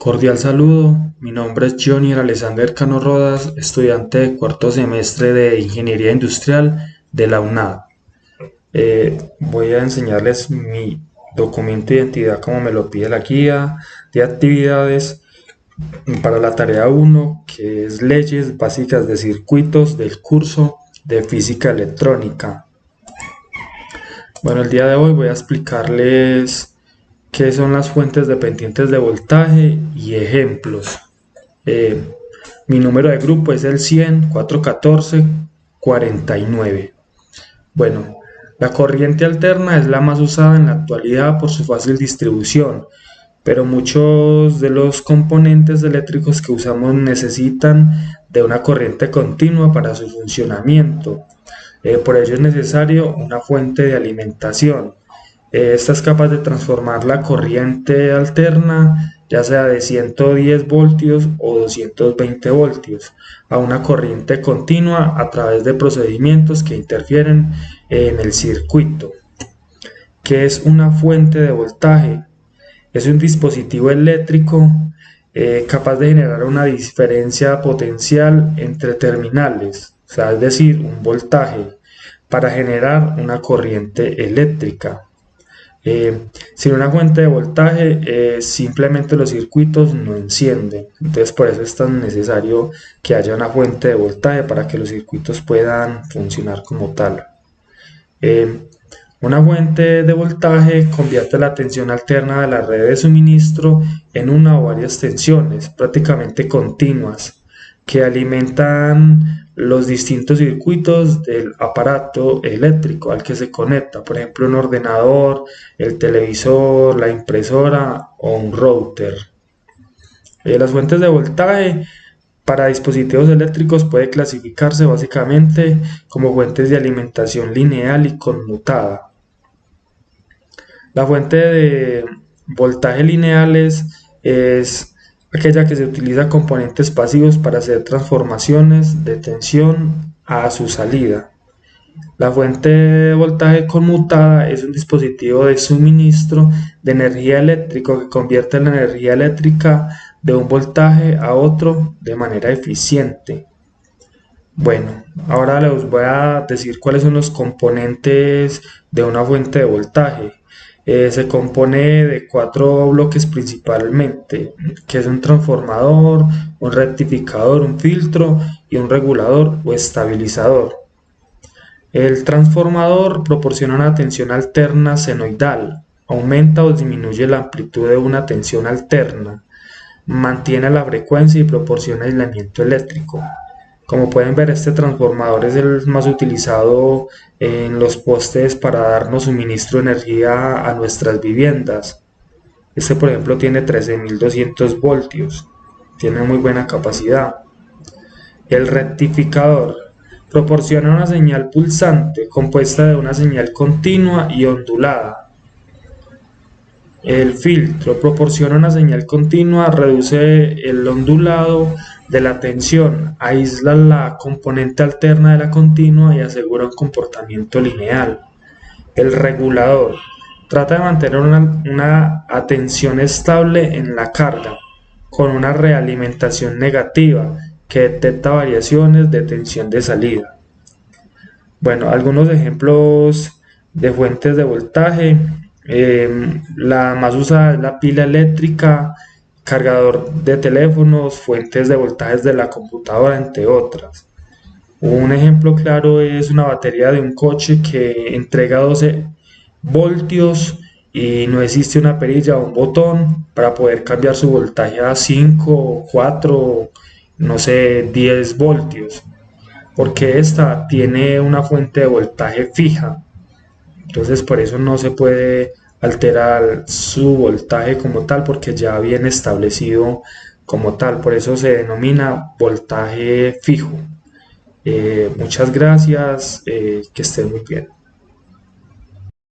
Cordial saludo, mi nombre es Johnny Alexander Cano Rodas, estudiante de cuarto semestre de Ingeniería Industrial de la UNAD. Voy a enseñarles mi documento de identidad como me lo pide la guía de actividades para la tarea 1, que es leyes básicas de circuitos del curso de física electrónica. Bueno, el día de hoy voy a explicarles qué son las fuentes dependientes de voltaje y ejemplos. Eh, Mi número de grupo es el 100 414 49. Bueno, la corriente alterna es la más usada en la actualidad por su fácil distribución, pero muchos de los componentes eléctricos que usamos necesitan de una corriente continua para su funcionamiento. Por ello es necesario una fuente de alimentación. Esta es capaz de transformar la corriente alterna, ya sea de 110 voltios o 220 voltios, a una corriente continua a través de procedimientos que interfieren en el circuito. ¿Qué es una fuente de voltaje? Es un dispositivo eléctrico capaz de generar una diferencia potencial entre terminales, o sea, es decir, un voltaje, para generar una corriente eléctrica. Sin una fuente de voltaje, simplemente los circuitos no encienden. Entonces, por eso es tan necesario que haya una fuente de voltaje para que los circuitos puedan funcionar como tal. Una fuente de voltaje convierte la tensión alterna de la red de suministro en una o varias tensiones prácticamente continuas que alimentan los distintos circuitos del aparato eléctrico al que se conecta, por ejemplo un ordenador, el televisor, la impresora o un router. Las fuentes de voltaje para dispositivos eléctricos puede clasificarse básicamente como fuentes de alimentación lineal y conmutada. La fuente de voltaje lineales es aquella que se utiliza componentes pasivos para hacer transformaciones de tensión a su salida. La fuente de voltaje conmutada es un dispositivo de suministro de energía eléctrica que convierte la energía eléctrica de un voltaje a otro de manera eficiente. Bueno, ahora les voy a decir cuáles son los componentes de una fuente de voltaje. Se compone de 4 bloques principalmente, que es un transformador, un rectificador, un filtro y un regulador o estabilizador. El transformador proporciona una tensión alterna senoidal, aumenta o disminuye la amplitud de una tensión alterna, mantiene la frecuencia y proporciona aislamiento eléctrico. Como pueden ver, este transformador es el más utilizado en los postes para darnos suministro de energía a nuestras viviendas. Este, por ejemplo, tiene 13.200 voltios, tiene muy buena capacidad. El rectificador proporciona una señal pulsante compuesta de una señal continua y ondulada. El filtro proporciona una señal continua, reduce el ondulado de la tensión, aísla la componente alterna de la continua y asegura un comportamiento lineal. El regulador trata de mantener una tensión estable en la carga, con una realimentación negativa que detecta variaciones de tensión de salida. Bueno, algunos ejemplos de fuentes de voltaje. La más usada es la pila eléctrica, cargador de teléfonos, fuentes de voltajes de la computadora, entre otras. Un ejemplo claro es una batería de un coche que entrega 12 voltios y no existe una perilla o un botón para poder cambiar su voltaje a 5, 4, no sé, 10 voltios, porque esta tiene una fuente de voltaje fija. Entonces por eso no se puede alterar su voltaje como tal, porque ya viene establecido como tal, por eso se denomina voltaje fijo. Muchas gracias, que estén muy bien.